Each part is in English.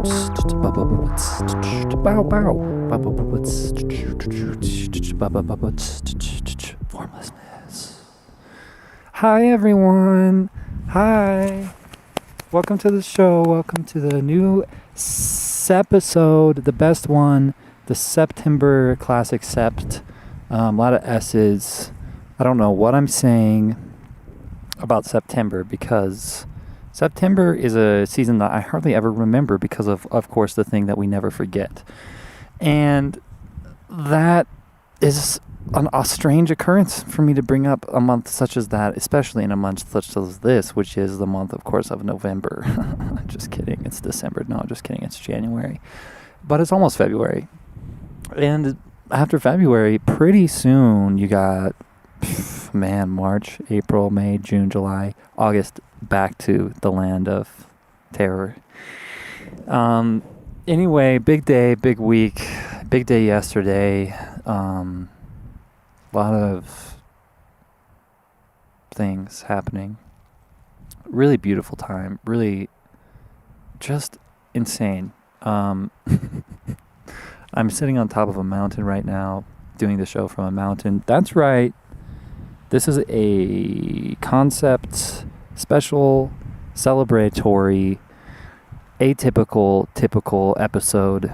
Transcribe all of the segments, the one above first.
Formlessness. Hi everyone. Hi. Welcome to the show. Welcome to the new episode, the best one, the September classic Sept. A lot of S's. I don't know what I'm saying about September because September is a season that I hardly ever remember because of course, the thing that we never forget. And that is a strange occurrence for me to bring up a month such as that, especially in a month such as this, which is the month, of course, of November. Just kidding. It's December. No, just kidding. It's January. But it's almost February. And after February, pretty soon you got, March, April, May, June, July, August, back to the land of terror. Anyway, big day, big week, big day yesterday. A lot of things happening. Really beautiful time. Really just insane. I'm sitting on top of a mountain right now, doing the show from a mountain. That's right. This is a concept, special, celebratory, atypical, typical episode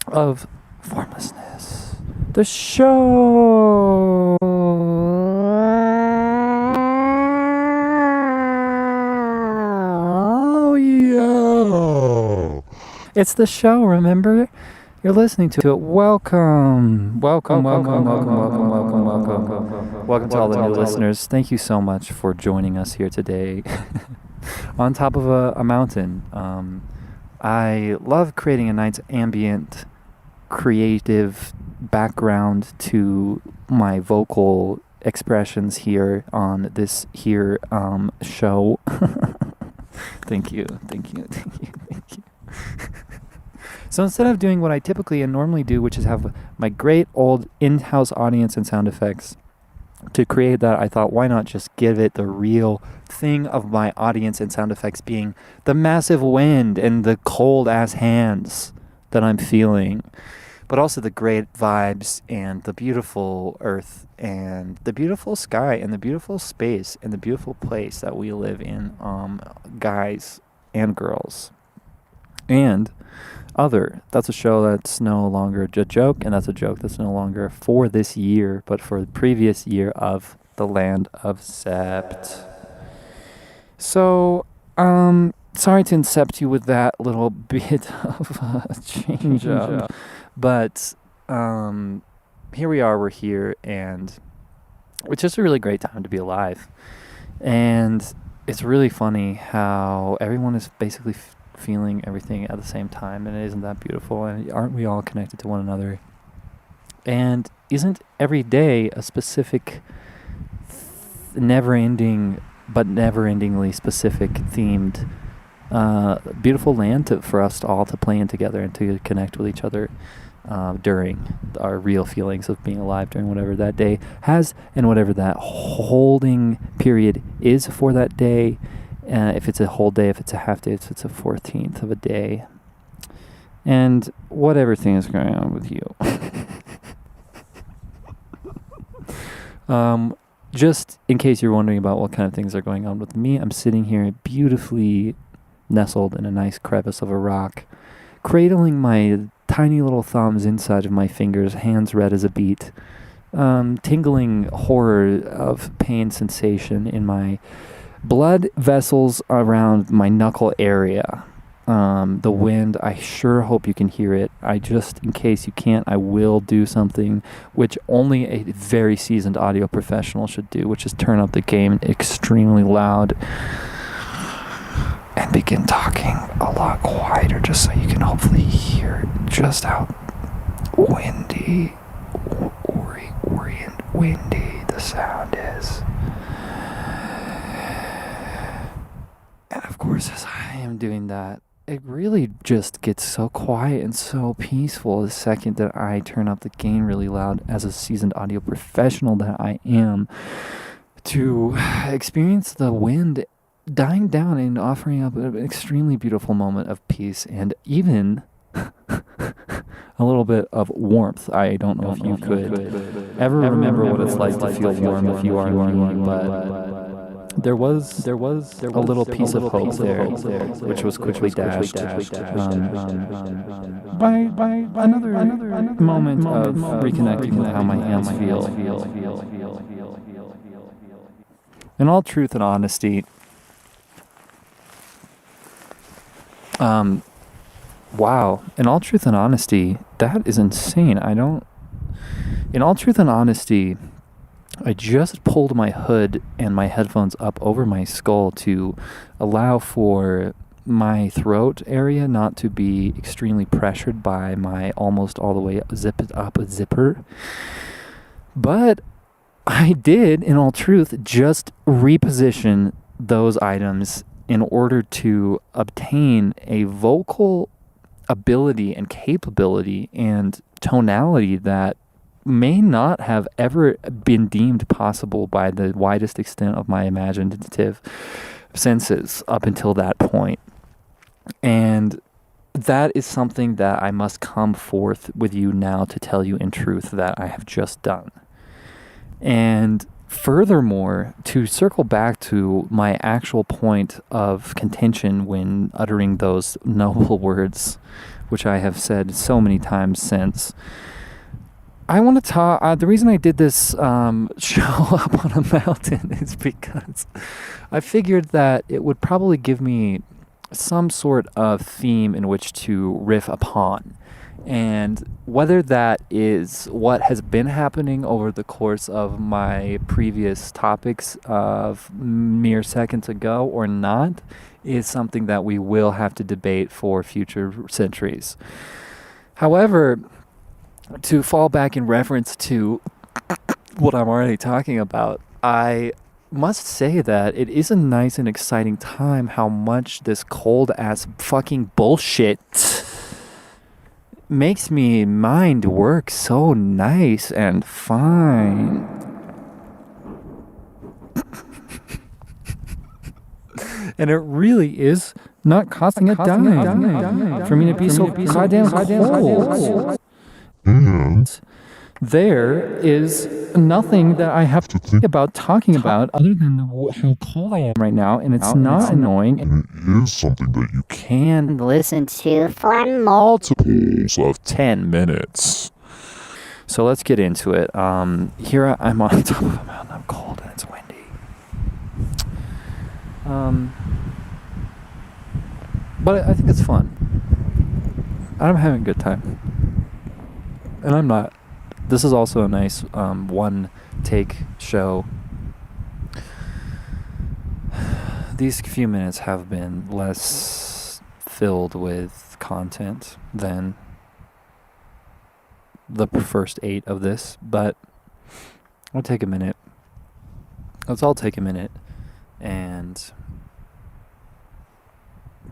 of Formlessness. The show. Oh, yo. It's the show, remember? You're listening to it. Welcome to all the new listeners. Thank you so much for joining us here today on top of a mountain. I love creating a nice ambient, creative background to my vocal expressions here on this here show. Thank you. So instead of doing what I typically and normally do, which is have my great old in-house audience and sound effects, to create that, I thought, why not just give it the real thing of my audience and sound effects being the massive wind and the cold-ass hands that I'm feeling, but also the great vibes and the beautiful earth and the beautiful sky and the beautiful space and the beautiful place that we live in, guys and girls. And that's a show that's no longer a joke, and that's a joke that's no longer for this year, but for the previous year of the land of Sept. So, sorry to incept you with that little bit of a change up, but here we are, we're here, and it's just a really great time to be alive. And it's really funny how everyone is basically feeling everything at the same time, and isn't that beautiful? And aren't we all connected to one another? And isn't every day a specific never-endingly specific themed beautiful land for us all to play in together and to connect with each other during our real feelings of being alive during whatever that day has and whatever that holding period is for that day. If it's a whole day, if it's a half day, if it's a 14th of a day, and whatever thing is going on with you. Just in case you're wondering about what kind of things are going on with me, I'm sitting here beautifully nestled in a nice crevice of a rock, cradling my tiny little thumbs inside of my fingers, hands red as a beet, tingling horror of pain sensation in my blood vessels around my knuckle area. The wind, I sure hope you can hear it. In case you can't, I will do something which only a very seasoned audio professional should do, which is turn up the gain extremely loud and begin talking a lot quieter, just so you can hopefully hear just how windy the sound is. And of course, as I am doing that, it really just gets so quiet and so peaceful the second that I turn up the gain really loud as a seasoned audio professional that I am, to experience the wind dying down and offering up an extremely beautiful moment of peace and even a little bit of warmth. I don't know if you could ever remember what it's like to feel warm if you are me, but there was a little piece of hope there, which was quickly dashed by another moment of reconnecting with how my hands feel. In all truth and honesty, wow. In all truth and honesty, that is insane. In all truth and honesty, I just pulled my hood and my headphones up over my skull to allow for my throat area not to be extremely pressured by my almost all the way zipped up zipper. But I did, in all truth, just reposition those items in order to obtain a vocal ability and capability and tonality that may not have ever been deemed possible by the widest extent of my imaginative senses up until that point. And that is something that I must come forth with you now to tell you in truth that I have just done. And furthermore, to circle back to my actual point of contention when uttering those noble words, which I have said so many times since, I want to talk. The reason I did this show up on a mountain is because I figured that it would probably give me some sort of theme in which to riff upon. And whether that is what has been happening over the course of my previous topics of mere seconds ago or not is something that we will have to debate for future centuries. However, to fall back in reference to what I'm already talking about, I must say that it is a nice and exciting time how much this cold ass fucking bullshit makes me mind work so nice and fine. And it really is not costing a dime for me to be so goddamn cold. And there is nothing that I have to think about talking about other than how cold I am right now, and it's not annoying. And it is something that you can listen to for multiples of 10 minutes. So let's get into it. Here I'm on top of a mountain. I'm cold and it's windy. But I think it's fun. I'm having a good time. And I'm not. This is also a nice one-take show. These few minutes have been less filled with content than the first 8 of this, but I'll take a minute. Let's all take a minute and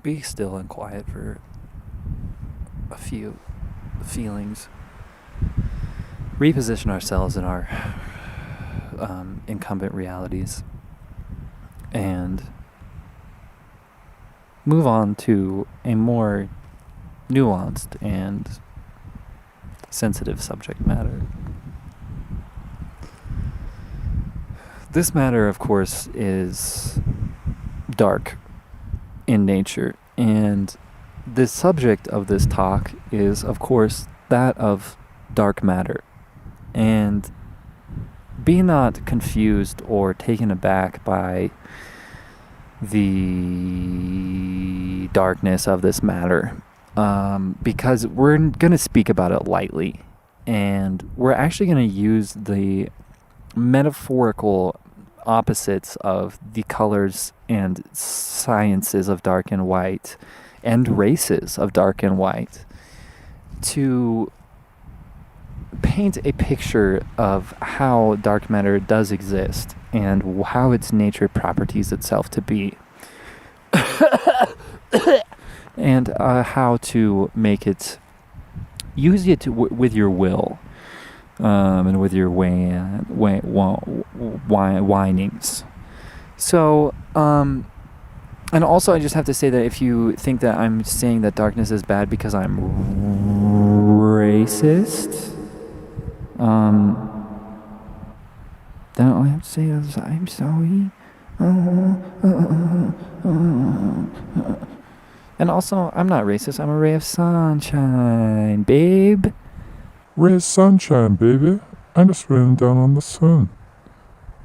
be still and quiet for a few feelings. Reposition ourselves in our incumbent realities and move on to a more nuanced and sensitive subject matter. This matter, of course, is dark in nature, and the subject of this talk is, of course, that of dark matter. And be not confused or taken aback by the darkness of this matter, because we're going to speak about it lightly, and we're actually going to use the metaphorical opposites of the colors and sciences of dark and white and races of dark and white to paint a picture of how dark matter does exist and how its nature properties itself to be and how to make it use it with your will and with your whinings. So And also, I just have to say that if you think that I'm saying that darkness is bad because I'm racist, then all I have to say is I'm sorry. And also, I'm not racist. I'm a ray of sunshine, babe. Ray of sunshine, baby. I'm just raining down on the sun.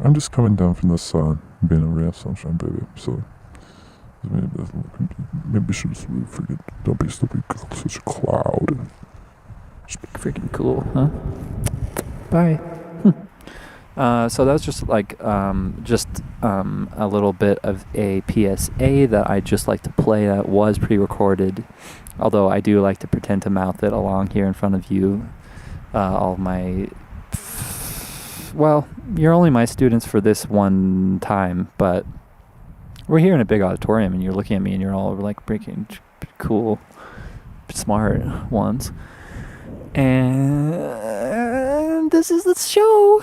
I'm just coming down from the sun, being a ray of sunshine, baby. So maybe you should just freaking don't be stupid, such a cloud. Freaking cool, huh? Bye. So that was just like a little bit of a PSA that I just like to play that was pre-recorded, although I do like to pretend to mouth it along here in front of you, all my well, you're only my students for this one time, but we're here in a big auditorium and you're looking at me and you're all like freaking cool, smart ones. And this is the show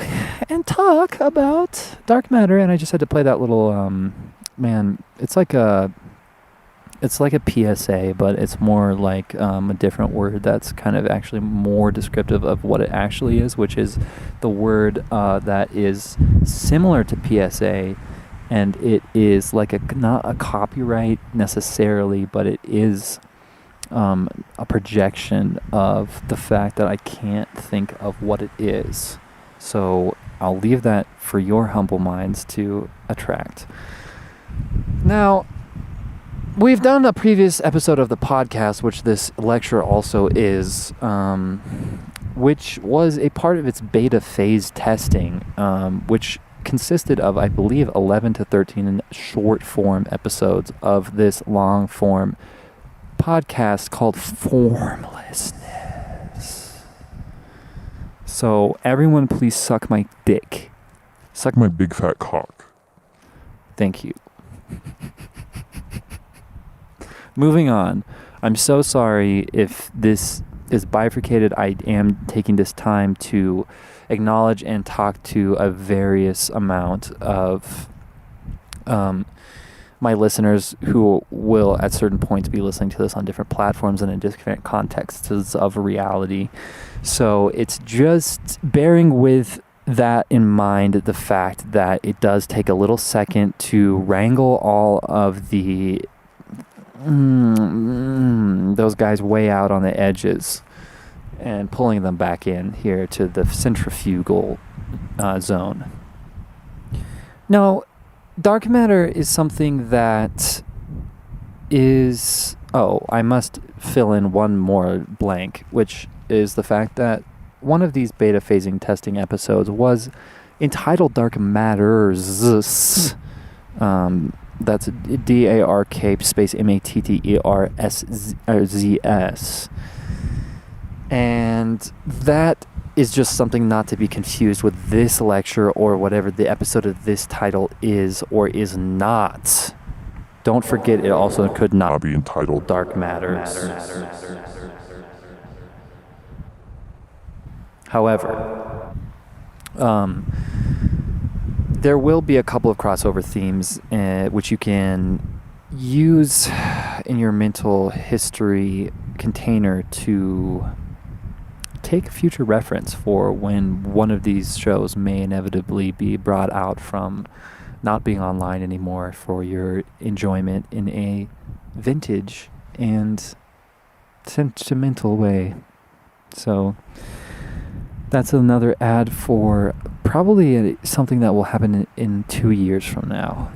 and talk about dark matter, and I just had to play that little man, it's like a PSA, but it's more like a different word that's kind of actually more descriptive of what it actually is, which is the word that is similar to PSA, and it is like not a copyright necessarily, but it is a projection of the fact that I can't think of what it is. So I'll leave that for your humble minds to attract. Now, we've done a previous episode of the podcast, which this lecture also is, which was a part of its beta phase testing, which consisted of, I believe, 11 to 13 short form episodes of this long form podcast called Formlessness. So everyone please suck my dick. Suck my big fat cock. Thank you. Moving on. I'm so sorry if this is bifurcated. I am taking this time to acknowledge and talk to a various amount of my listeners who will at certain points be listening to this on different platforms and in different contexts of reality. So it's just bearing with that in mind, the fact that it does take a little second to wrangle all of the those guys way out on the edges and pulling them back in here to the centrifugal zone. Now, dark matter is something that is... Oh, I must fill in one more blank, which is the fact that one of these beta phasing testing episodes was entitled Dark Matters. That's DARK space MATTERSZS. And that is just something not to be confused with this lecture or whatever the episode of this title is or is not. Don't forget, it also could not be entitled Dark Matters. However, there will be a couple of crossover themes which you can use in your mental history container to take future reference for when one of these shows may inevitably be brought out from not being online anymore for your enjoyment in a vintage and sentimental way. So that's another ad for probably something that will happen in 2 years from now.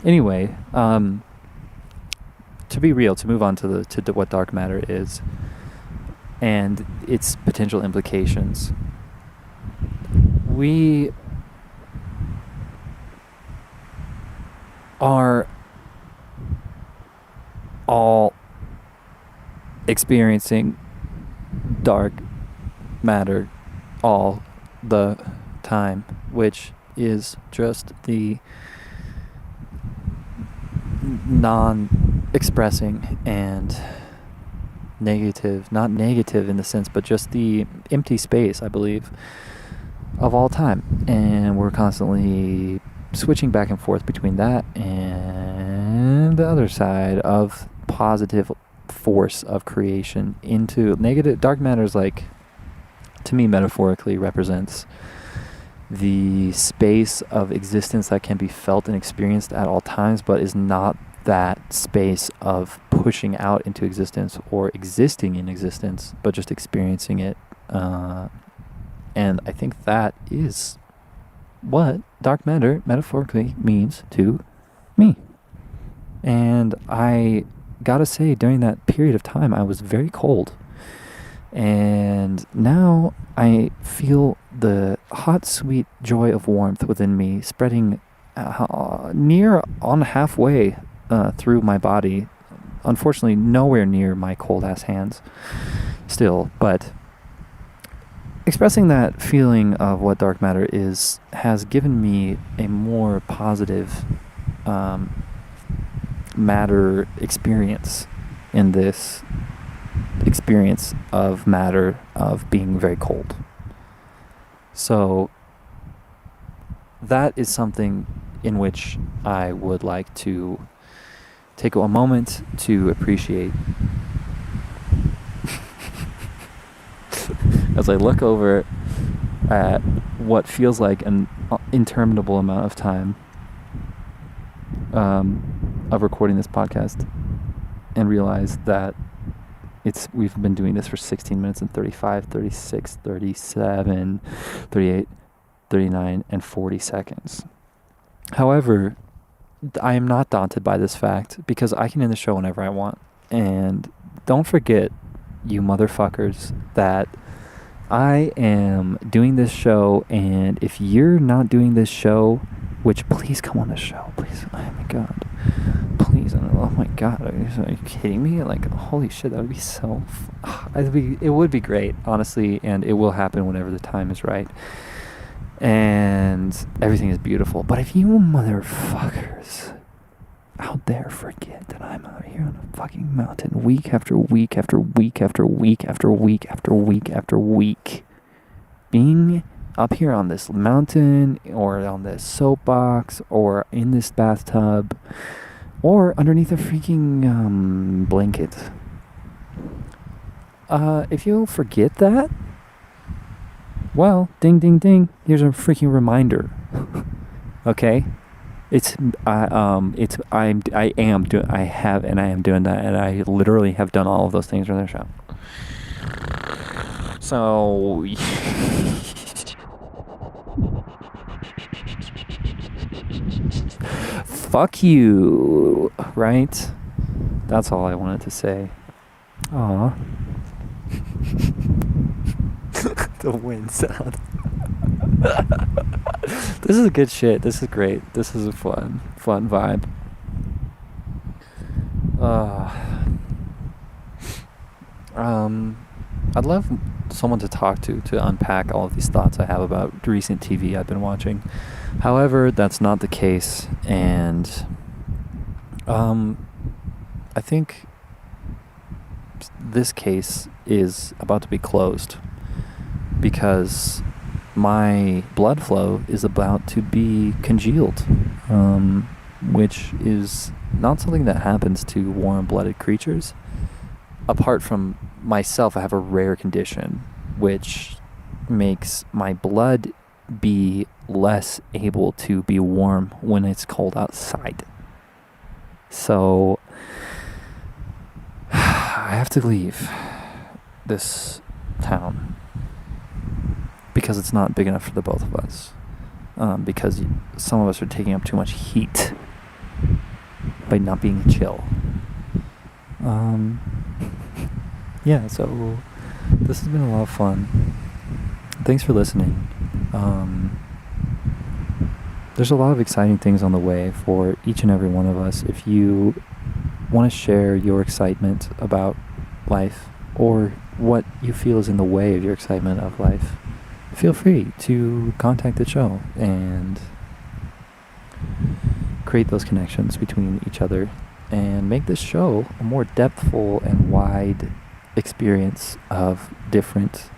Anyway, to be real, to move on to what dark matter is and its potential implications. We are all experiencing dark matter all the time, which is just the non-expressing and negative, not negative in the sense, but just the empty space, I believe, of all time. And we're constantly switching back and forth between that and the other side of positive force of creation into negative. Dark matter is like, to me, metaphorically represents the space of existence that can be felt and experienced at all times, but is not that space of pushing out into existence or existing in existence, but just experiencing it. And I think that is what dark matter metaphorically means to me. And I gotta say, during that period of time, I was very cold. And now I feel the hot, sweet joy of warmth within me spreading near on halfway through my body. Unfortunately, nowhere near my cold-ass hands still, but expressing that feeling of what dark matter is has given me a more positive matter experience in this experience of matter of being very cold. So that is something in which I would like to take a moment to appreciate as I look over at what feels like an interminable amount of time of recording this podcast and realize that we've been doing this for 16 minutes and 35, 36, 37, 38, 39, and 40 seconds. However, I am not daunted by this fact because I can end the show whenever I want. And don't forget, you motherfuckers, that I am doing this show, and if you're not doing this show, which please come on the show, please. Oh my god. Please, oh my god, are you kidding me? Like, holy shit, that would be so... it would be great, honestly, and it will happen whenever the time is right. And everything is beautiful. But if you motherfuckers out there forget that I'm out here on a fucking mountain week after week after week after week after week after week after week, being up here on this mountain or on this soapbox or in this bathtub or underneath a freaking blanket, if you forget that, well, ding ding ding, here's a freaking reminder. Okay, I am doing that, and I literally have done all of those things during the show. So fuck you, right? That's all I wanted to say. Aw. The wind sound. This is good shit. This is great. This is a fun vibe. I'd love someone to talk to unpack all of these thoughts I have about recent TV I've been watching. However, that's not the case, and I think this case is about to be closed because my blood flow is about to be congealed, which is not something that happens to warm-blooded creatures. Apart from myself, I have a rare condition which makes my blood be less able to be warm when it's cold outside. So I have to leave this town because it's not big enough for the both of us, because some of us are taking up too much heat by not being chill. Yeah, so this has been a lot of fun. Thanks for listening. There's a lot of exciting things on the way for each and every one of us. If you want to share your excitement about life or what you feel is in the way of your excitement of life, feel free to contact the show and create those connections between each other and make this show a more depthful and wide experience of different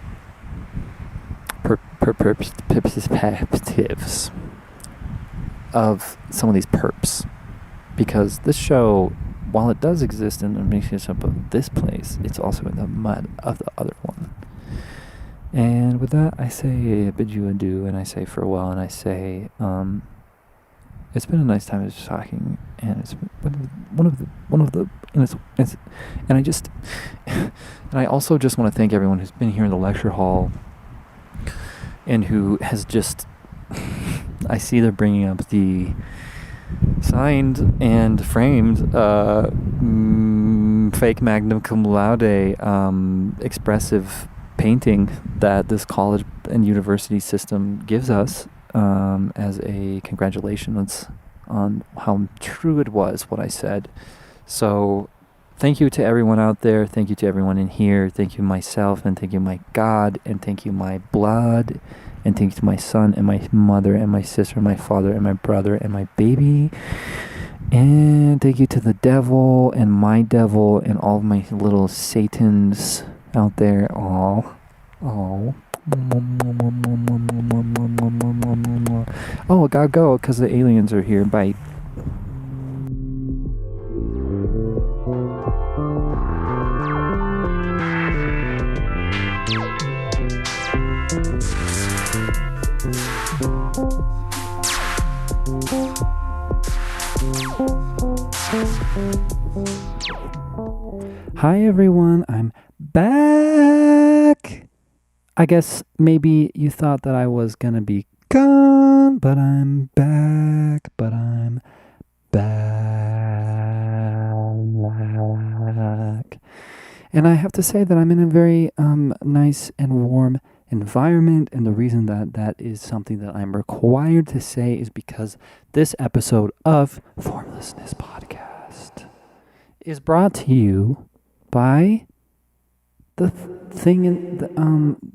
perspectives. of some of these perps, because this show, while it does exist in the mixture of this place, it's also in the mud of the other one. And with that, I say I bid you adieu, and I say farewell, and I say it's been a nice time just talking, and it's one of the and and I just and I also just want to thank everyone who's been here in the lecture hall and who has just I see they're bringing up the signed and framed fake magna cum laude expressive painting that this college and university system gives us as a congratulations on how true it was what I said. So thank you to everyone out there. Thank you to everyone in here. Thank you myself, and thank you my God, and thank you my blood, and thank you to my son and my mother and my sister and my father and my brother and my baby. And thank you to the devil and my devil and all of my little satans out there. Oh, I gotta go because the aliens are here. Bye. Hi everyone, I'm back. I guess maybe you thought that I was gonna be gone, but I'm back, And I have to say that I'm in a very nice and warm environment, and the reason that that is something that I'm required to say is because this episode of Formlessness Podcast is brought to you by the thing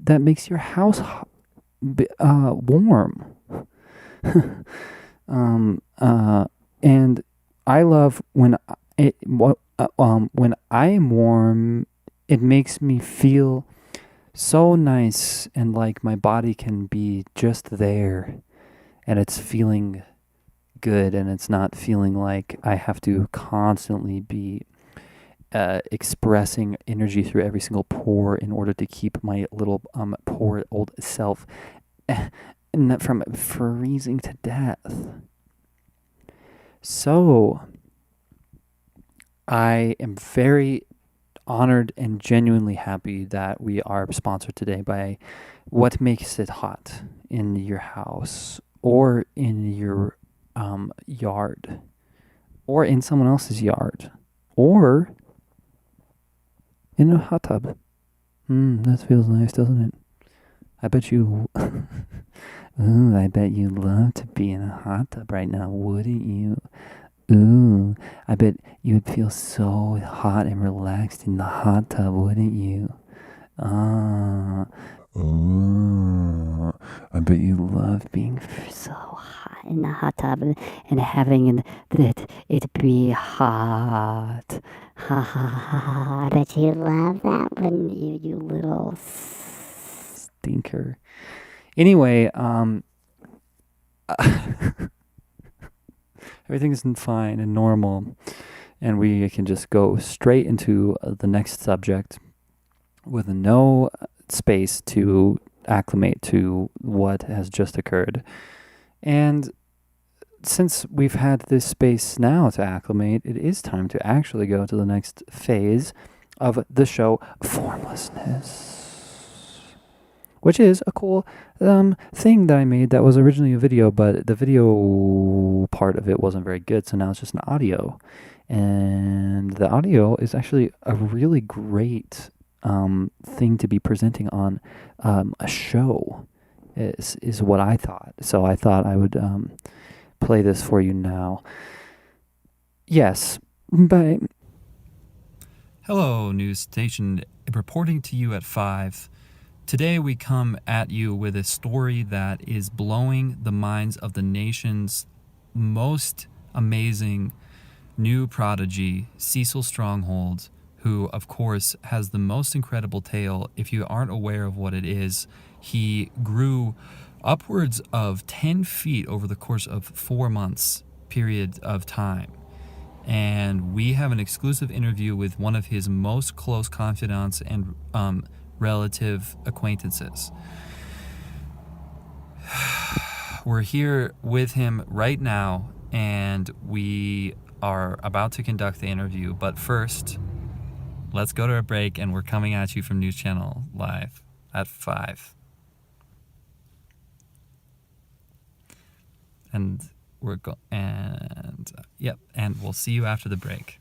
that makes your house warm. And I love when I am warm, it makes me feel so nice, and like my body can be just there, and it's feeling good, and it's not feeling like I have to constantly be expressing energy through every single pore in order to keep my little poor old self from freezing to death. So I am very honored and genuinely happy that we are sponsored today by What Makes It Hot in your house, or in your yard, or in someone else's yard, or in a hot tub. That feels nice, doesn't it? I bet you I bet you'd love to be in a hot tub right now, wouldn't you? Ooh, I bet you'd feel so hot and relaxed in the hot tub, wouldn't you? I bet you love being So hot in the hot tub and having it be hot. Ha ha ha. I bet you love that, wouldn't you, you little stinker. Anyway, everything's fine and normal, and we can just go straight into the next subject with no space to acclimate to what has just occurred. And since we've had this space now to acclimate, it is time to actually go to the next phase of the show, Formlessness, which is a cool thing that I made that was originally a video, but the video part of it wasn't very good, so now it's just an audio. And the audio is actually a really great thing to be presenting on a show, is what I thought. So I thought I would play this for you now. Yes, bye. Hello, news station, reporting to you at 5. Today we come at you with a story that is blowing the minds of the nation's most amazing new prodigy, Cecil Stronghold, who, of course, has the most incredible tale. If you aren't aware of what it is, he grew upwards of 10 feet over the course of 4 months period of time. And we have an exclusive interview with one of his most close confidants and relative acquaintances. We're here with him right now, and we are about to conduct the interview. But first, let's go to a break, and we're coming at you from News Channel Live at 5. And and we'll see you after the break.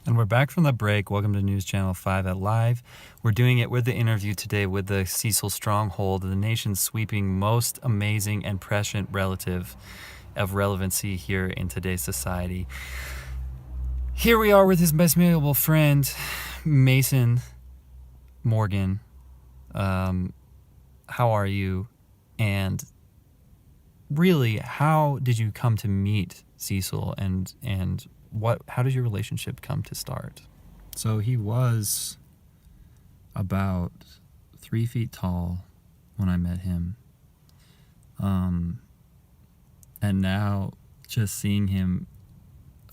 And we're back from the break. Welcome to News Channel 5 at Live. We're doing it with the interview today with the Cecil Stronghold, the nation's sweeping, most amazing and prescient relative of relevancy here in today's society. Here we are with his best malleable friend, Mason Morgan. How are you? And really, how did you come to meet Cecil, and how did your relationship come to start? So he was about 3 feet tall when I met him. And now just seeing him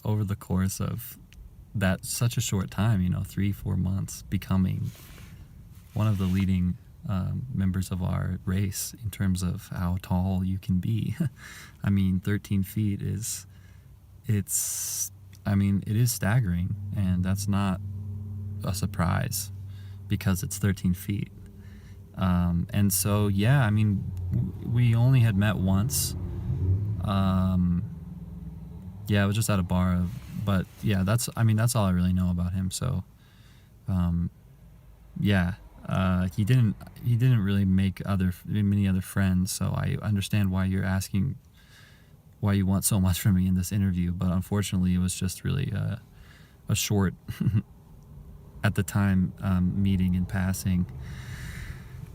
over the course of that such a short time, 3-4 months, becoming one of the leading members of our race in terms of how tall you can be. I mean, 13 feet it is staggering, and that's not a surprise because it's 13 feet. And so, yeah, I mean, we only had met once. Yeah, it was just at a bar, but yeah, that's all I really know about him. So, yeah. He didn't really make many other friends, so I understand why you're asking why you want so much from me in this interview, but unfortunately it was just really a short at the time meeting and passing,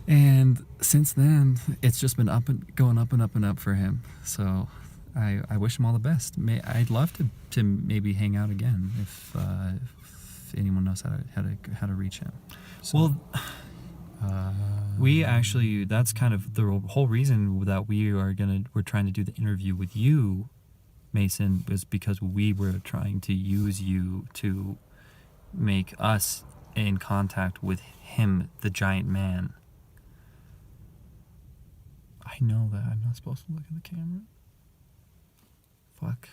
and since then it's just been going up and up and up for him. So I wish him all the best. I'd love to maybe hang out again if anyone knows how to reach him. So, well, we actually, that's kind of the whole reason that we're trying to do the interview with you, Mason, was because we were trying to use you to make us in contact with him, the giant man. I know that I'm not supposed to look at the camera. Fuck.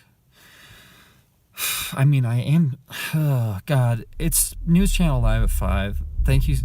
I mean, I am. Oh, God. It's News Channel Live at 5. Thank you.